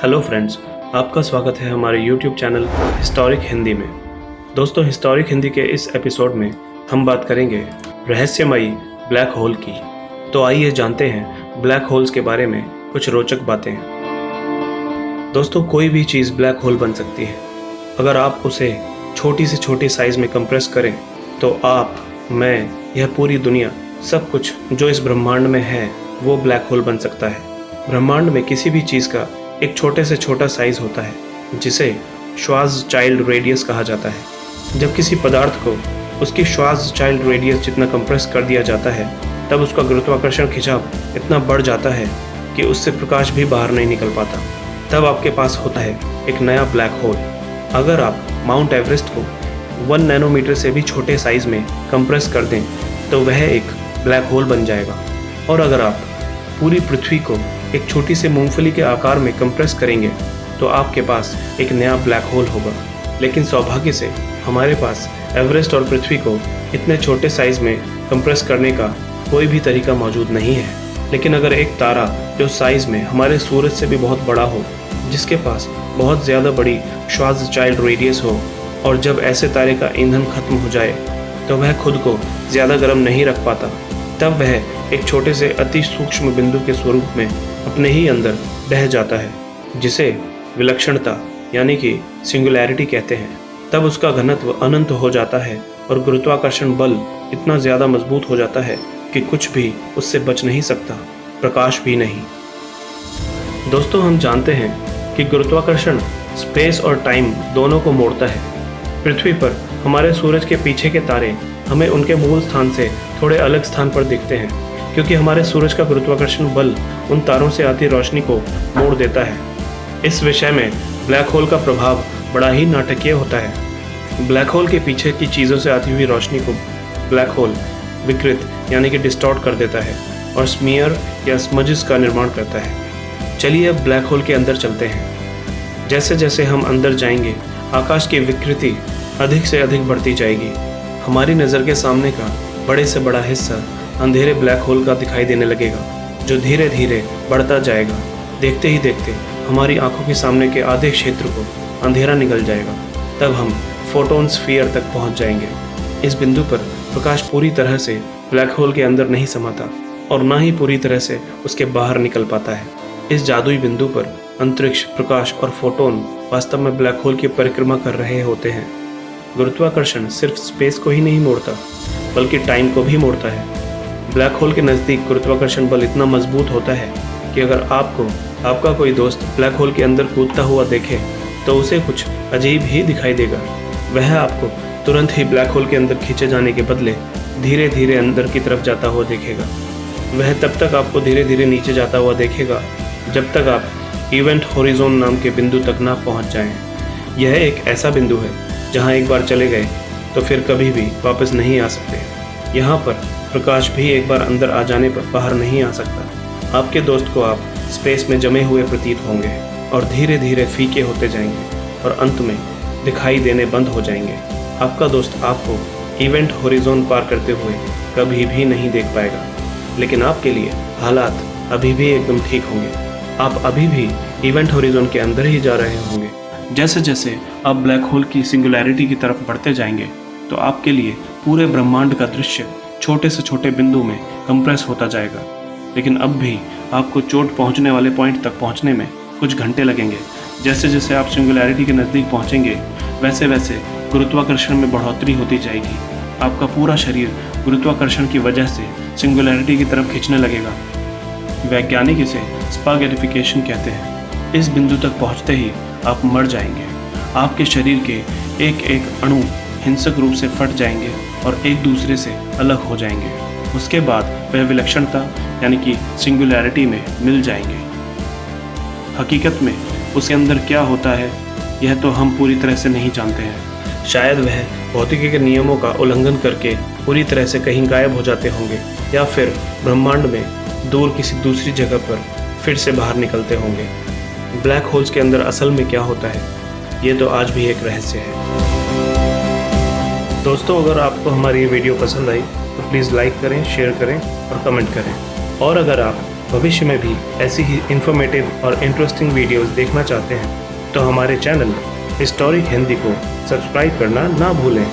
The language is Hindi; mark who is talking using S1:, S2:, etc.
S1: हेलो फ्रेंड्स, आपका स्वागत है हमारे YouTube चैनल हिस्टोरिक हिंदी में। दोस्तों, हिस्टोरिक हिंदी के इस एपिसोड में हम बात करेंगे रहस्यमयी ब्लैक होल की। तो आइए जानते हैं ब्लैक होल्स के बारे में कुछ रोचक बातें। दोस्तों, कोई भी चीज़ ब्लैक होल बन सकती है। अगर आप उसे छोटी से छोटी साइज़ में कंप्रेस करें तो आप, मैं, यह पूरी दुनिया, सब कुछ जो इस ब्रह्मांड में है वो ब्लैक होल बन सकता है। ब्रह्मांड में किसी भी चीज़ का एक छोटे से छोटा साइज होता है जिसे श्वार्ज़चाइल्ड रेडियस कहा जाता है। जब किसी पदार्थ को उसकी श्वार्ज़चाइल्ड रेडियस जितना कंप्रेस कर दिया जाता है तब उसका गुरुत्वाकर्षण खिंचाव इतना बढ़ जाता है कि उससे प्रकाश भी बाहर नहीं निकल पाता। तब आपके पास होता है एक नया ब्लैक होल। अगर आप माउंट एवरेस्ट को 1 नैनोमीटर से भी छोटे साइज में कंप्रेस कर दें तो वह एक ब्लैक होल बन जाएगा। और अगर आप पूरी पृथ्वी को एक छोटी से मूंगफली के आकार में कंप्रेस करेंगे तो आपके पास एक नया ब्लैक होल होगा। लेकिन सौभाग्य से हमारे पास एवरेस्ट और पृथ्वी को इतने छोटे साइज में कंप्रेस करने का कोई भी तरीका मौजूद नहीं है। लेकिन अगर एक तारा जो साइज में हमारे सूरज से भी बहुत बड़ा हो, जिसके पास बहुत ज़्यादा बड़ी श्वार्ज़चाइल्ड रेडियस हो, और जब ऐसे तारे का ईंधन खत्म हो जाए तो वह खुद को ज़्यादा गर्म नहीं रख पाता, तब वह एक छोटे से अति सूक्ष्म बिंदु के स्वरूप में अपने ही अंदर बह जाता है, जिसे विलक्षणता यानी कि सिंगुलैरिटी कहते हैं। तब उसका घनत्व अनंत हो जाता है और गुरुत्वाकर्षण बल इतना ज़्यादा मजबूत हो जाता है कि कुछ भी उससे बच नहीं सकता, प्रकाश भी नहीं। दोस्तों, हम जानते हैं कि गुरुत्वाकर्षण स्पेस और टाइम दोनों को मोड़ता है। पृथ्वी पर हमारे सूरज के पीछे के तारे हमें उनके मूल स्थान से थोड़े अलग स्थान पर दिखते हैं, क्योंकि हमारे सूरज का गुरुत्वाकर्षण बल उन तारों से आती रोशनी को मोड़ देता है। इस विषय में ब्लैक होल का प्रभाव बड़ा ही नाटकीय होता है। ब्लैक होल के पीछे की चीज़ों से आती हुई रोशनी को ब्लैक होल विकृत यानी कि डिस्टॉर्ट कर देता है और स्मीयर या स्मजेस का निर्माण करता है। चलिए अब ब्लैक होल के अंदर चलते हैं। जैसे जैसे हम अंदर जाएंगे आकाश की विकृति अधिक से अधिक बढ़ती जाएगी। हमारी नज़र के सामने का बड़े से बड़ा हिस्सा अंधेरे ब्लैक होल का दिखाई देने लगेगा, जो धीरे धीरे बढ़ता जाएगा। देखते ही देखते हमारी आंखों के सामने के आधे क्षेत्र को अंधेरा निकल जाएगा। तब हम फोटोन स्फीयर तक पहुंच जाएंगे। इस बिंदु पर प्रकाश पूरी तरह से ब्लैक होल के अंदर नहीं समाता और ना ही पूरी तरह से उसके बाहर निकल पाता है। इस जादुई बिंदु पर अंतरिक्ष, प्रकाश और फोटोन वास्तव में ब्लैक होल की परिक्रमा कर रहे होते हैं। गुरुत्वाकर्षण सिर्फ स्पेस को ही नहीं मोड़ता बल्कि टाइम को भी मोड़ता है। ब्लैक होल के नज़दीक गुरुत्वाकर्षण बल इतना मजबूत होता है कि अगर आपको आपका कोई दोस्त ब्लैक होल के अंदर कूदता हुआ देखे तो उसे कुछ अजीब ही दिखाई देगा। वह आपको तुरंत ही ब्लैक होल के अंदर खींचे जाने के बदले धीरे धीरे अंदर की तरफ जाता हुआ देखेगा। वह तब तक आपको धीरे धीरे नीचे जाता हुआ देखेगा जब तक आप इवेंट होरिज़ोन नाम के बिंदु तक ना पहुंच जाएं। यह एक ऐसा बिंदु है जहां एक बार चले गए तो फिर कभी भी वापस नहीं आ सकते। यहाँ पर प्रकाश भी एक बार अंदर आ जाने पर बाहर नहीं आ सकता। आपके दोस्त को आप स्पेस में जमे हुए प्रतीत होंगे और धीरे धीरे फीके होते जाएंगे और अंत में दिखाई देने बंद हो जाएंगे। आपका दोस्त आपको इवेंट होरिज़ोन पार करते हुए कभी भी नहीं देख पाएगा। लेकिन आपके लिए हालात अभी भी एकदम ठीक होंगे। आप अभी भी इवेंट होरिज़ोन के अंदर ही जा रहे होंगे। जैसे जैसे आप ब्लैक होल की सिंगुलैरिटी की तरफ बढ़ते जाएंगे तो आपके लिए पूरे ब्रह्मांड का दृश्य छोटे से छोटे बिंदु में कंप्रेस होता जाएगा। लेकिन अब भी आपको चोट पहुंचने वाले पॉइंट तक पहुंचने में कुछ घंटे लगेंगे। जैसे जैसे आप सिंगुलैरिटी के नज़दीक पहुंचेंगे वैसे वैसे गुरुत्वाकर्षण में बढ़ोतरी होती जाएगी। आपका पूरा शरीर गुरुत्वाकर्षण की वजह से सिंगुलैरिटी की तरफ खींचने लगेगा। वैज्ञानिक इसे स्पागेटिफिकेशन कहते हैं। इस बिंदु तक पहुंचते ही आप मर जाएंगे। आपके शरीर के एक एक अणु हिंसक रूप से फट जाएंगे और एक दूसरे से अलग हो जाएंगे। उसके बाद वह विलक्षणता यानी कि सिंगुलैरिटी में मिल जाएंगे। हकीकत में उसके अंदर क्या होता है यह तो हम पूरी तरह से नहीं जानते हैं। शायद वह भौतिकी के नियमों का उल्लंघन करके पूरी तरह से कहीं गायब हो जाते होंगे, या फिर ब्रह्मांड में दूर किसी दूसरी जगह पर फिर से बाहर निकलते होंगे। ब्लैक होल्स के अंदर असल में क्या होता है ये तो आज भी एक रहस्य है। दोस्तों, अगर आपको हमारी ये वीडियो पसंद आई तो प्लीज़ लाइक करें, शेयर करें और कमेंट करें। और अगर आप भविष्य में भी ऐसी ही इन्फॉर्मेटिव और इंटरेस्टिंग वीडियोस देखना चाहते हैं तो हमारे चैनल हिस्टोरिक हिंदी को सब्सक्राइब करना ना भूलें।